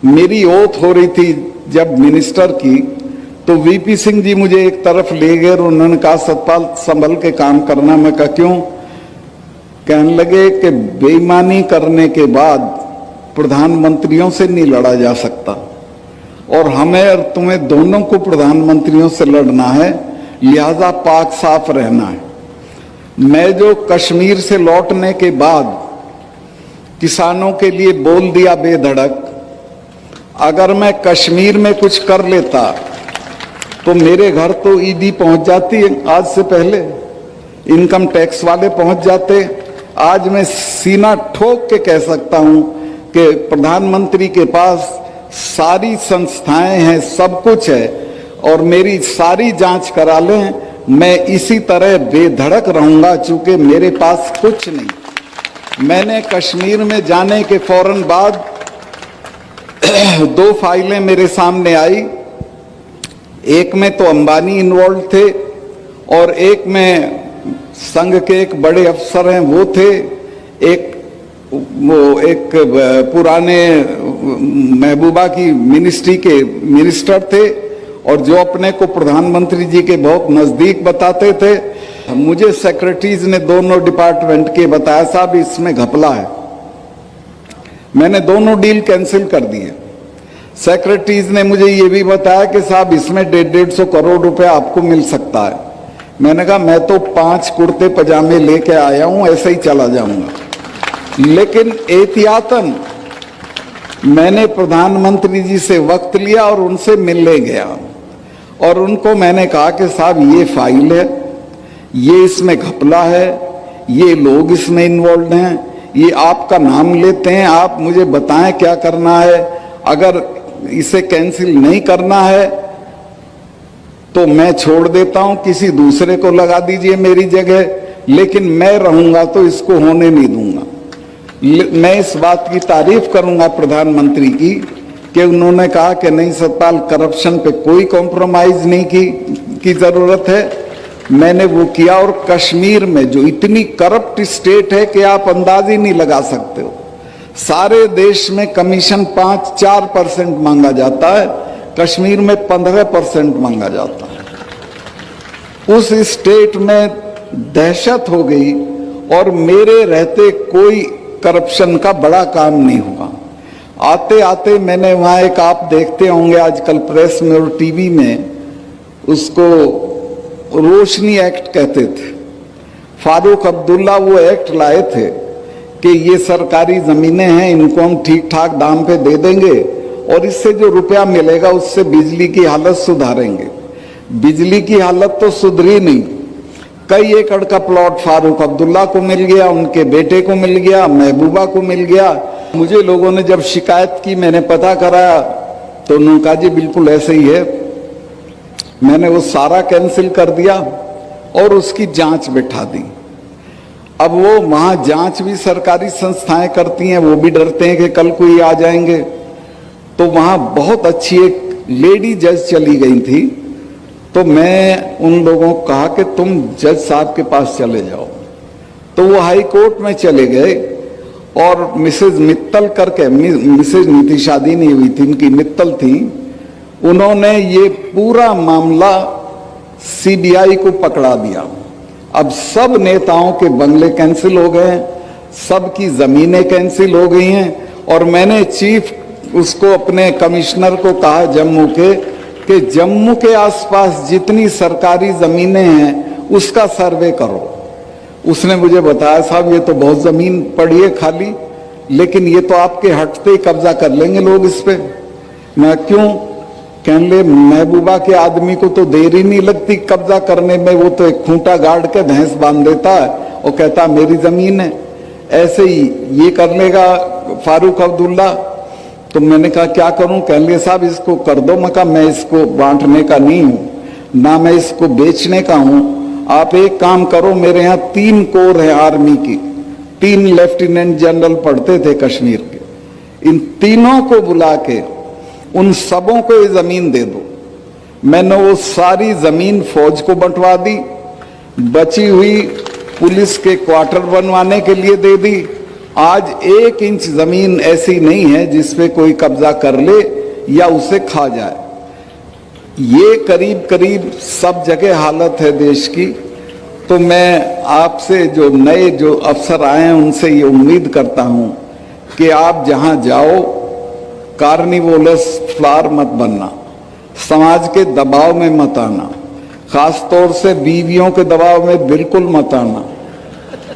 मेरी ओथ हो रही थी जब मिनिस्टर की, तो वीपी सिंह जी मुझे एक तरफ ले गए और उन्होंने कहा सतपाल संभल के काम करना। मैं कहा क्यों? कहने लगे कि बेईमानी करने के बाद प्रधानमंत्रियों से नहीं लड़ा जा सकता और हमें और तुम्हें दोनों को प्रधानमंत्रियों से लड़ना है, लिहाजा पाक साफ रहना है। मैं जो कश्मीर से लौटने के बाद किसानों के लिए बोल दिया बेधड़क, अगर मैं कश्मीर में कुछ कर लेता तो मेरे घर तो ईडी पहुंच जाती, आज से पहले इनकम टैक्स वाले पहुंच जाते। आज मैं सीना ठोक के कह सकता हूं कि प्रधानमंत्री के पास सारी संस्थाएं हैं, सब कुछ है और मेरी सारी जांच करा लें, मैं इसी तरह बेधड़क रहूंगा चूंकि मेरे पास कुछ नहीं। मैंने कश्मीर में जाने के फौरन बाद 2 फाइलें मेरे सामने आई, एक में तो अंबानी इन्वॉल्व थे और एक में संघ के एक बड़े अफसर हैं वो थे, एक पुराने महबूबा की मिनिस्ट्री के मिनिस्टर थे और जो अपने को प्रधानमंत्री जी के बहुत नजदीक बताते थे। मुझे सेक्रेटरीज ने दोनों डिपार्टमेंट के बताया साहब इसमें घपला है। मैंने दोनों डील कैंसिल कर दिए। सेक्रेटरीज ने मुझे ये भी बताया कि साहब इसमें 150 करोड़ रुपए आपको मिल सकता है। मैंने कहा मैं तो 5 कुर्ते पजामे लेके आया हूं, ऐसे ही चला जाऊंगा। लेकिन एहतियातन मैंने प्रधानमंत्री जी से वक्त लिया और उनसे मिलने गया और उनको मैंने कहा कि साहब ये फाइल है, ये इसमें घपला है, ये लोग इसमें इन्वॉल्व हैं, ये आपका नाम लेते हैं, आप मुझे बताएं क्या करना है। अगर इसे कैंसिल नहीं करना है तो मैं छोड़ देता हूं, किसी दूसरे को लगा दीजिए मेरी जगह, लेकिन मैं रहूंगा तो इसको होने नहीं दूंगा। मैं इस बात की तारीफ करूंगा प्रधानमंत्री की कि उन्होंने कहा कि नहीं सतपाल, करप्शन पे कोई कॉम्प्रोमाइज नहीं की जरूरत है। मैंने वो किया और कश्मीर में जो इतनी करप्ट स्टेट है कि आप अंदाज ही नहीं लगा सकते हो। सारे देश में कमीशन 5-4% मांगा जाता है, कश्मीर में 15% मांगा जाता है। उस स्टेट में दहशत हो गई और मेरे रहते कोई करप्शन का बड़ा काम नहीं हुआ। आते आते मैंने वहां एक, आप देखते होंगे आजकल प्रेस में और टीवी में, उसको रोशनी एक्ट कहते थे। फारूक अब्दुल्ला वो एक्ट लाए थे कि ये सरकारी जमीनें हैं, इनको हम ठीक ठाक दाम पे दे देंगे और इससे जो रुपया मिलेगा उससे बिजली की हालत सुधारेंगे। बिजली की हालत तो सुधरी नहीं। कई एकड़ का प्लॉट फारूक अब्दुल्ला को मिल गया, उनके बेटे को मिल गया, महबूबा को मिल गया। मुझे लोगों ने जब शिकायत की, मैंने पता कराया तो उन्होंने कहा जी बिल्कुल ऐसे ही है। मैंने वो सारा कैंसिल कर दिया और उसकी जांच बिठा दी। अब वो वहां जांच भी सरकारी संस्थाएं करती हैं, वो भी डरते हैं कि कल कोई आ जाएंगे। तो वहां बहुत अच्छी एक लेडी जज चली गई थी, तो मैं उन लोगों को कहा कि तुम जज साहब के पास चले जाओ। तो वो हाई कोर्ट में चले गए और मिसेज मित्तल करके, मिसेज नीति शादी नहीं हुई थी, इनकी मित्तल थी, उन्होंने ये पूरा मामला सीबीआई को पकड़ा दिया। अब सब नेताओं के बंगले कैंसिल हो गए, सबकी जमीनें कैंसिल हो गई हैं और मैंने चीफ उसको अपने कमिश्नर को कहा जम्मू के कि जम्मू के आसपास जितनी सरकारी जमीनें हैं उसका सर्वे करो। उसने मुझे बताया साहब ये तो बहुत जमीन पड़ी है खाली, लेकिन ये तो आपके हटते ही कब्जा कर लेंगे लोग इस पे। मैं क्यों? कहने ले महबूबा के आदमी को तो देर ही नहीं लगती कब्जा करने में, वो तो एक खूंटा गाड़ के भैंस बांध देता है और कहता मेरी जमीन है। ऐसे ही ये कर लेगा फारूक अब्दुल्ला। तो मैंने कहा क्या करूं? कहने लगे साहब इसको कर दो। मैं कहा मैं इसको बांटने का नहीं हूं, ना मैं इसको बेचने का हूं। आप एक काम करो, मेरे यहाँ 3 कोर है आर्मी की, 3 लेफ्टिनेंट जनरल पढ़ते थे कश्मीर के, इन तीनों को बुला के उन सबों को ये जमीन दे दो। मैंने वो सारी जमीन फौज को बंटवा दी, बची हुई पुलिस के क्वार्टर बनवाने के लिए दे दी, आज 1 इंच जमीन ऐसी नहीं है जिस पे कोई कब्जा कर ले या उसे खा जाए। ये करीब करीब सब जगह हालत है देश की। तो मैं आपसे जो नए जो अफसर आए हैं उनसे ये उम्मीद करता हूं कि आप जहां जाओ कार्निवोलस फ्लावर मत बनना, समाज के दबाव में मत आना, खास तौर से बीवियों के दबाव में बिल्कुल मत आना।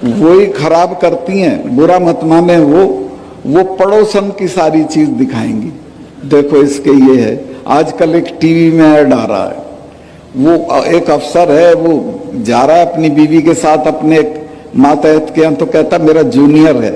वही खराब करती हैं, बुरा मत माने। वो पड़ोसन की सारी चीज दिखाएंगी। देखो इसके ये है, आजकल एक टीवी में ऐड आ रहा है, वो एक अफसर है, वो जा रहा है अपनी बीवी के साथ अपने मातहत के यहाँ, तो कहता मेरा जूनियर है।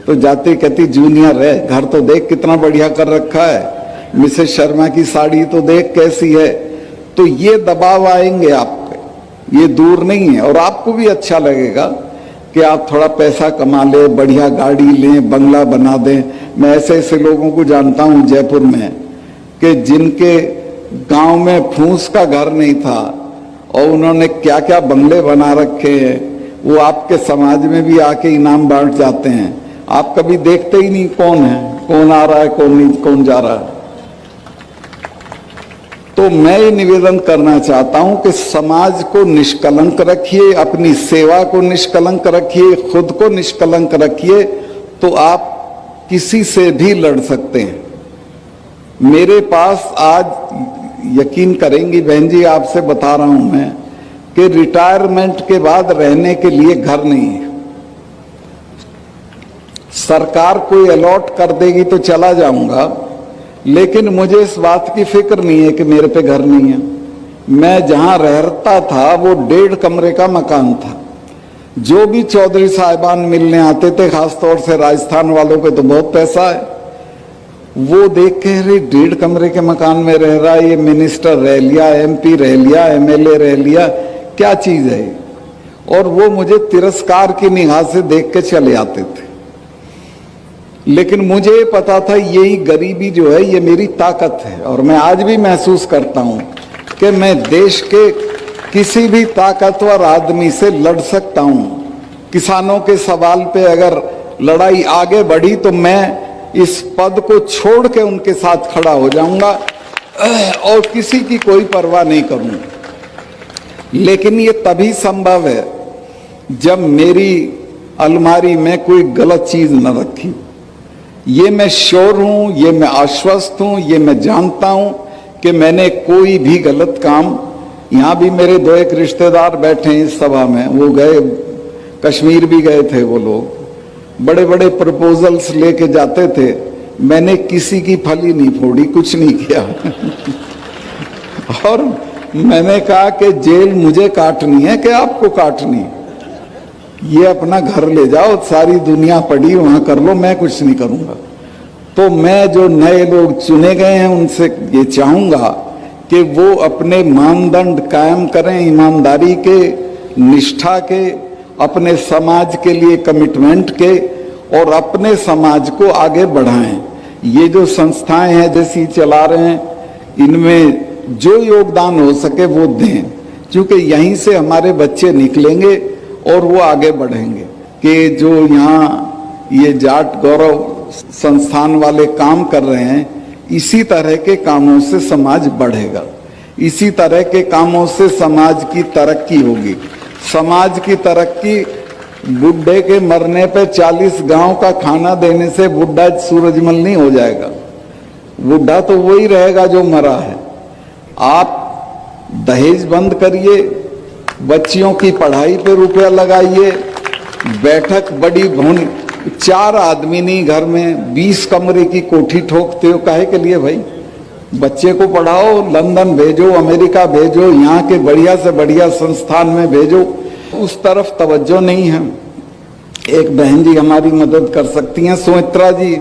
तो जाती कहती जूनियर है, घर तो देख कितना बढ़िया कर रखा है, मिसेस शर्मा की साड़ी तो देख कैसी है। तो ये दबाव आएंगे आप पे, ये दूर नहीं है। और आपको भी अच्छा लगेगा कि आप थोड़ा पैसा कमा ले, बढ़िया गाड़ी लें, बंगला बना दें। मैं ऐसे ऐसे लोगों को जानता हूं जयपुर में कि जिनके गांव में फूस का घर नहीं था और उन्होंने क्या क्या बंगले बना रखे हैं, वो आपके समाज में भी आके इनाम बांट जाते हैं। आप कभी देखते ही नहीं कौन है, कौन आ रहा है, कौन नहीं, कौन जा रहा है। तो मैं ये निवेदन करना चाहता हूं कि समाज को निष्कलंक रखिए, अपनी सेवा को निष्कलंक रखिए, खुद को निष्कलंक रखिए, तो आप किसी से भी लड़ सकते हैं। मेरे पास आज यकीन करेंगी बहन जी, आपसे बता रहा हूं मैं कि रिटायरमेंट के बाद रहने के लिए घर नहीं है। सरकार कोई अलॉट कर देगी तो चला जाऊंगा, लेकिन मुझे इस बात की फिक्र नहीं है कि मेरे पे घर नहीं है। मैं जहां रहता था वो 1.5 कमरे का मकान था। जो भी चौधरी साहिबान मिलने आते थे, खासतौर से राजस्थान वालों के तो बहुत पैसा है, वो देख के अरे 1.5 कमरे के मकान में रह रहा है, ये मिनिस्टर रह लिया, MP रह लिया, MLA रह लिया, क्या चीज है। और वो मुझे तिरस्कार की निगाह से देख के चले आते थे। लेकिन मुझे पता था यही गरीबी जो है ये मेरी ताकत है। और मैं आज भी महसूस करता हूं कि मैं देश के किसी भी ताकतवर आदमी से लड़ सकता हूं। किसानों के सवाल पे अगर लड़ाई आगे बढ़ी तो मैं इस पद को छोड़ के उनके साथ खड़ा हो जाऊंगा और किसी की कोई परवाह नहीं करूंगा। लेकिन ये तभी संभव है जब मेरी अलमारी में कोई गलत चीज न रखी। ये मैं श्योर हूं, ये मैं आश्वस्त हूं, ये मैं जानता हूं कि मैंने कोई भी गलत काम, यहां भी मेरे 2-1 रिश्तेदार बैठे हैं इस सभा में, वो गए कश्मीर भी गए थे, वो लोग बड़े बड़े प्रपोजल्स लेके जाते थे, मैंने किसी की फली नहीं फोड़ी, कुछ नहीं किया। और मैंने कहा कि जेल मुझे काटनी है कि आपको काटनी, ये अपना घर ले जाओ, सारी दुनिया पड़ी वहां कर लो, मैं कुछ नहीं करूंगा। तो मैं जो नए लोग चुने गए हैं उनसे ये चाहूंगा कि वो अपने मानदंड कायम करें, ईमानदारी के, निष्ठा के, अपने समाज के लिए कमिटमेंट के, और अपने समाज को आगे बढ़ाएं। ये जो संस्थाएं हैं जैसी चला रहे हैं, इनमें जो योगदान हो सके वो दें, क्योंकि यहीं से हमारे बच्चे निकलेंगे और वो आगे बढ़ेंगे। कि जो यहाँ ये जाट गौरव संस्थान वाले काम कर रहे हैं, इसी तरह के कामों से समाज बढ़ेगा, इसी तरह के कामों से समाज की तरक्की होगी। समाज की तरक्की बुढ़े के मरने पे 40 गांव का खाना देने से बुढ़ा सूरजमल नहीं हो जाएगा। बुढ़ा तो वही रहेगा जो मरा है। आप दहेज बंद करिए, बच्चियों की पढ़ाई पे रुपया लगाइए, बैठक बड़ी भवन, 4 आदमी नहीं घर में 20 कमरे की कोठी ठोकते हो, काहे के लिए भाई? बच्चे को पढ़ाओ, लंदन भेजो, अमेरिका भेजो, यहाँ के बढ़िया से बढ़िया संस्थान में भेजो। उस तरफ तवज्जो नहीं है। एक बहन जी हमारी मदद कर सकती हैं, सुमित्रा जी।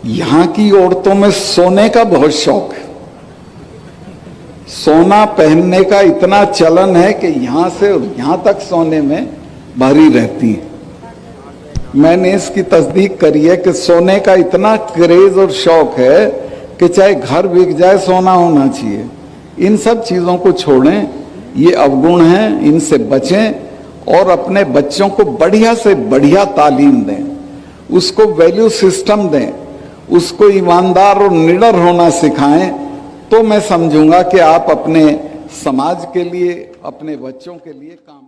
यहाँ की औरतों में सोने का बहुत शौक है, सोना पहनने का इतना चलन है कि यहाँ से यहाँ तक सोने में भरी रहती हैं। मैंने इसकी तस्दीक करी है कि सोने का इतना क्रेज और शौक है कि चाहे घर बिक जाए सोना होना चाहिए। इन सब चीजों को छोड़ें, ये अवगुण हैं, इनसे बचें और अपने बच्चों को बढ़िया से बढ़िया तालीम दें। उसको वैल्यू सिस्टम दें, उसको ईमानदार और निडर होना सिखाएं, तो मैं समझूंगा कि आप अपने समाज के लिए, अपने बच्चों के लिए काम